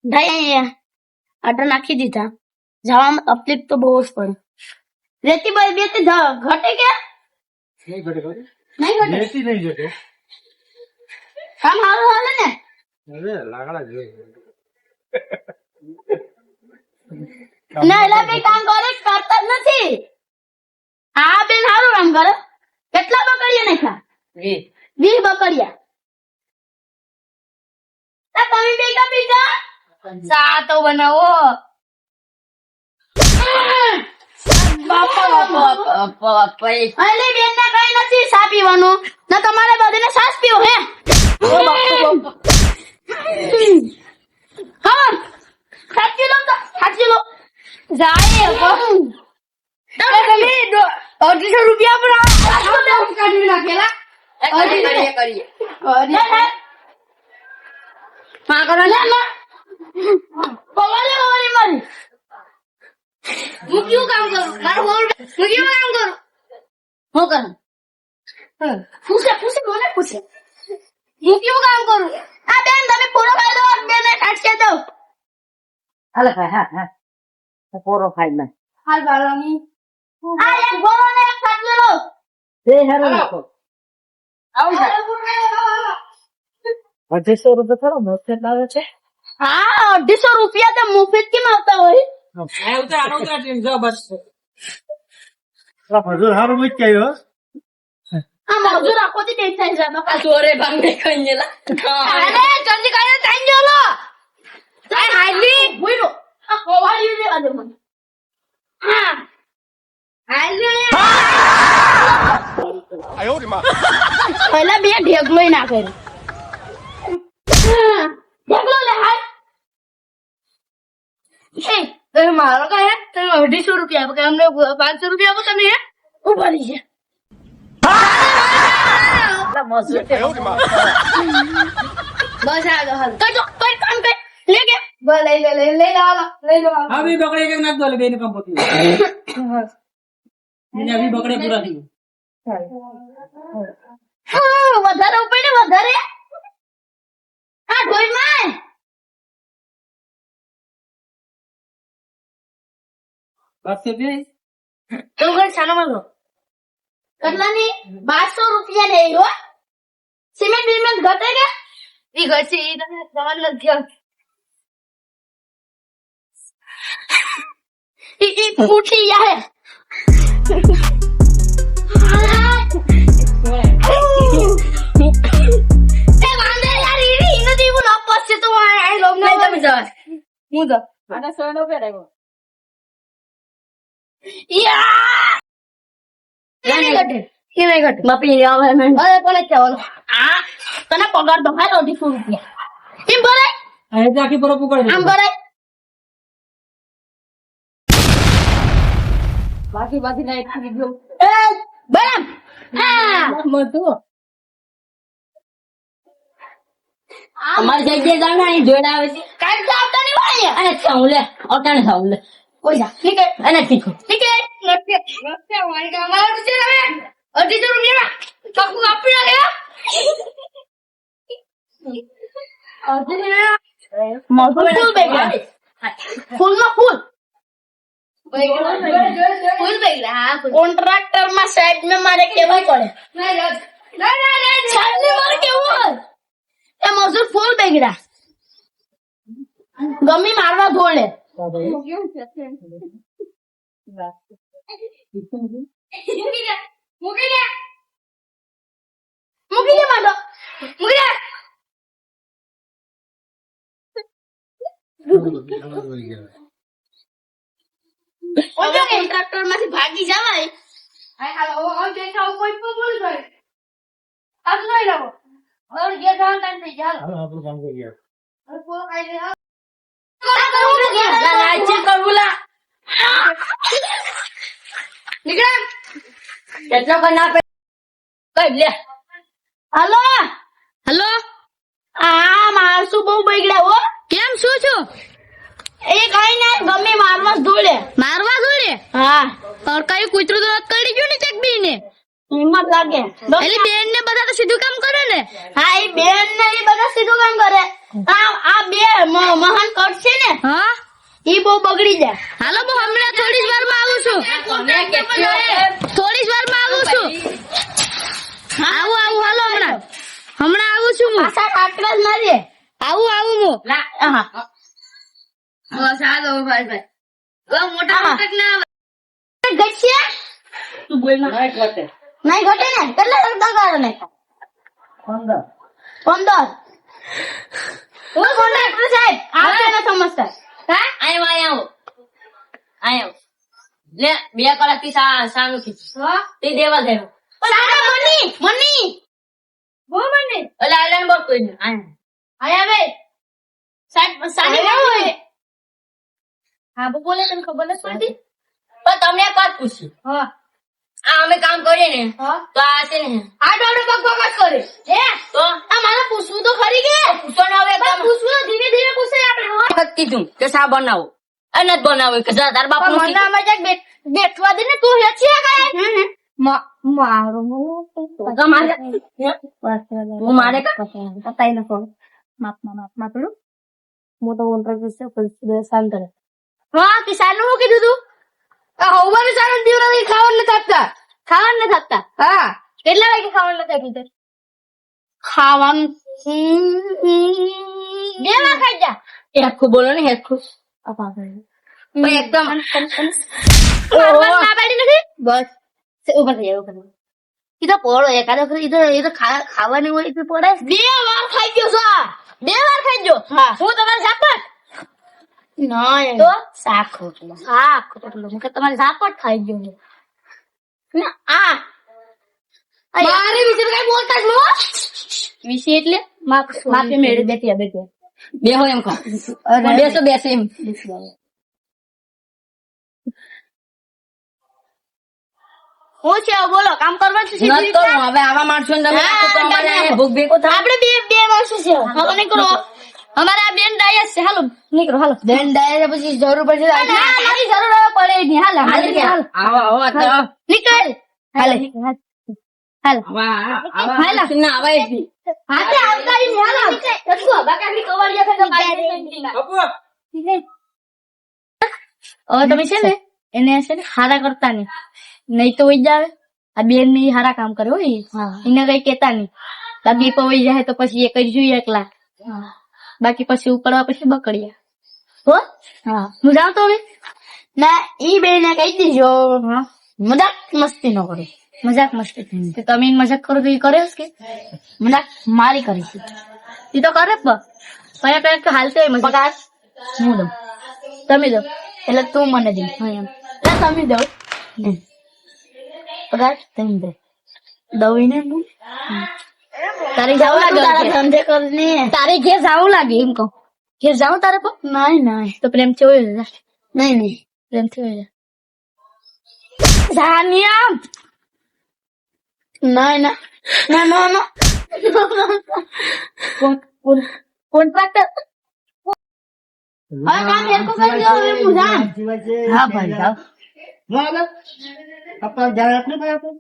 ભાઈ આટા નાખી દીધા જવામાં તકલીફ તો બહુ જ પડે રેતી ભાઈ બે ઘટે કે નહીં ઘટે ઘટે નહીં ઘટે રેતી નહીં ઘટે કામ સારું હાલે ને અરે લાકડા જોઈએ ના એલા બે કામ કરે કરતા જ નથી આ બેન સારું કામ કરે કેટલા બકરીયા નાખ્યા 20 બકરીયા તમે બે કા બીજા ચા તો બનાવો અલે બેન ના કઈ નથી ચા પીવાનું ના તમારે બધાને સાસ પીવો હે હા સાચી લો જાય તમે 250 રૂપિયા પર કાઢી નાખેલા કરીએ માં કરો ના પવાલે મારી હું ક્યું કામ કરું મારું હું ક્યું કામ કરું હું કરું પૂછે કોને હું ક્યું કામ કરું આ બેન તમે પૂરો ખાઈ દો બેન કાઢી દો હાલે ખાય હા પોરો ખાઈ ના હાલ બાળાની આ એક ગોળો ને એક કાઢી લો તે હેરો નાખો આવ 250 રૂપિયા થોડો મફત આવે છે હા 250 રૂપિયા તો મુફત કેમ આવતા હોય મજૂર હારું મત ક્યાંય આ મજૂર આખો દી દેખાય છે બકા ચોરે ભાંગે કઈલા અરે જલ્દી કાય ટાઈમ જોલો તાઈ હાઈલી ભૂરો આ કોવાડી દેવા દે મને હા હાઈલી આયો રે માં પહેલા બે ઢેગલોય ના કર્યો ઢેગલો લે હાય એ તમે મારો કહે તમે 250 રૂપિયા આપો કે અમને 500 રૂપિયા આપો તમે ઉભરી છે મજૂર કે બસ આગળ હાલ કઈ કામ કર લે કે લઈ લો હા બી બકડે કે નાખ દો લે બેન કામ પતી મને અભી બકડે પૂરા થઈ હા વધારે ઉપાડે વધારે આ ઢોઈ માં બસ બે તો ઘર છાનો માં કેટલાની 1200 રૂપિયા લે હો સિમેન્ટ બિમેન્ટ ઘટે કે ઈ ઘટે ઈ તમે તમાર નથી ઈ ફૂટી જાય એ વાંદે યાર ઈ નથી હું નપસ છે તો આ લોગ ના તમે જાવ હું તો આના સોનો પહેરાયો યા નહીં ઘટે કેમ ઘટે મપી આવે મે અરે કોને ચાવલો આ તને પગાર તો હાલો 250 રૂપિયા કેમ ભરે અરે તો આખી બરો પકડ આમ ભરે બાકી ના એક ગયો એ બરામ હા મતો અમાર જગ્યાએ જાણે અહીં જોડા આવે છે કાઈ આવતા નહીં હોય અને ચાવલે ઓટાણે ચાવલે કોઈ જા ઠીક હે અને ઠીકો ઠીક હે નત્ય વાળી કા મારું છે હવે 250 રૂપિયા કાકુ આપી નાખ્યા ફૂલ બેગડા ફૂલમાં ફૂલ ફૂલ બેગડા હા કોન્ટ્રાક્ટર માં સાઈડ में મારે કેવું પડે સાઈડ में મારે કેવું એ મજૂર ફૂલ બેગડા ગમી મારવા ધોળે મૂકી દે માડો મૂકી દે ઓજો કોન્ટ્રાક્ટર માંથી ભાગી જવાય હાય હાલો ઓ દેખાવ કોઈ પણ બોલ જાય આ જોઈ લાવો ઓર જે જાણ તન થઈ જાય આપણું કામ કરી ગયા અરે કો કાઈ દે રાજ્ય કરવુલા નીકળ એટલો બના પે કઈ લે હાલો આ મારસુ બહુ બગડ્યા હો કેમ શું છું એ કઈ ના ગમે મારવા ધોળે હા और कई कुतरू तो કરી ગયું ને ચકબી ને હિંમત લાગે એટલે બેન ને બધા તો સીધું કામ કરે ને હા એ બેન ને એ બધા સીધું કામ કરે આ બે મહાન કટ ઈ બહુ બગડી જાય. હાલો હું હમણાં થોડી જ વારમાં આવું છું. થોડી જ વારમાં આવું છું. આવું હાલો હમણાં આવું છું હું. પાછા કાટવા જ મારીએ. આવું હું. હા. બસ હાલો ભાઈ. મોટા મોટા ના આવે. ઘટશે? તું બોલ ના ઘટે. નહીં ઘટે ને. કેટલા દગાડો ને? 15. 15. હું કોન્ટ્રાક્ટર સાહેબ. આપણે ન સમજતા. હા? આયો. લે 2 કલાકથી સાનું ખીચું. હા? તે દેવા દે. સારા મની. બહુ મની. એટલે આઈલેન્ડ બોલ કોઈ નહીં. આયા બે. સાની હોય. હા બોલે તને ખબર નથી પડતી. પણ તમને એક વાત પૂછી. હા. આ અમે કામ કરીએ ને હા. તો આ છે ને આ દોડો પગ કરે. હે? તો આ મારે પૂછવું તો ખરી કે? પૂછવાનો હવે પણ પૂછવું તો ધીરે ધીરે પૂછે આપણે. હા. વખત કીધું કે શા બનાવો અને જ બનાવો કે જા તાર બાપ નું મને આમાં જાક બેઠવા દે ને તું હેચી કરે. મારું હું મારે કા પતાઈ નકો. માપ પેલું મોટો કોન્ટ્રાક્ટ છે પછી શાંત રહે. હા કિસાન નું કીધું તું આ હોવાનું સારું દીવ નથી ખાવાનું નથી આપતા. ખાવાનું નથી આપતા. હા કેટલા વાગે ખાવાનું નથી આપ્યું તે? ખાવાનું 2 વાર ખાઈ જા. હેરખું બોલો ને હેરખું પણ એકદમ મારવાનું ના પાડી નથી. બસ ઉપર થઈ જાય ઉપર. ઈ તો પોળો એકાદો ઈ તો ખાવાની હોય તો પડે. 2 વાર ખાઈ ગયો સા. 2 વાર ખાઈ ગયો. હા. હું તમારે સાપટ ના તો શાક રોટલો. શાક રોટલો મેં કે તમારે ઝાપટ ખાઈ ગયો છે. ના આ મારી વિશે કઈ બોલતા જ નો. વિશે એટલે માફી મેળવી બેઠી. બેહો એમ કહો બેસો એમ હું છે બોલો કામ કરવા છે. નથી તો હવે આવા માણસો ને તમે રાખો તો અમારે અહીંયા ભૂખ ભેગો થાય. આપણે બે વર્ષ છે. હાલો નીકળો. અમારે આ બેન ડાયસ છે હાલો નીકળો હાલો બેન ડાયરે પછી જરૂર પડશે. મારી જરૂર હવે પડે નહીં હાલ આવો નીકળ. હાલે હાલ આવા ના આવાય જ નહીં. હાથે આવતારી ને હાલ. તસકો બાકાની કવાડિયા કે બાઈ ના. હવે તમે છે ને એને છે ને હારા કરતા નહીં તો વઈ જાવે. આ બેન ને હારા કામ કરે હોય એને કઈ કેતા નહીં. બાકી પવઈ જાય તો પછી એ કરી જોઈએ એકલા. બાકી પછી ઉપડવા પછી બકડિયા હો. હા હું જાઉં તો હવે ના ઈ બે ને કહી દીજો. મજાક મસ્તી નો કરે. મજાક મસ્તી તો તમે મજાક કરો તો ઈ કરે કે મજાક મારી કરી છે ઈ તો કરે કયા કયા તો હાલતો હોય મજાક. પગાર હું દઉં તમે દો એટલે તું મને દે. હા એમ એટલે તમે દો પગાર તમે દે દઉં ને હું તારે જાવું લાગે. ધંધે કરીને તારે ઘેર જાવું લાગે એમ કહું. ઘેર જાવું તારે પણ નહીં તો પ્રેમ થી હોય નહીં પ્રેમ થી હોય જાનિયા ના કોન્ટ્રાક્ટર હા કામ હેરકો કરી દો હવે હું જાન. હા ભાઈ જાવ. આપણા જાણ આપને ભાઈ આપણે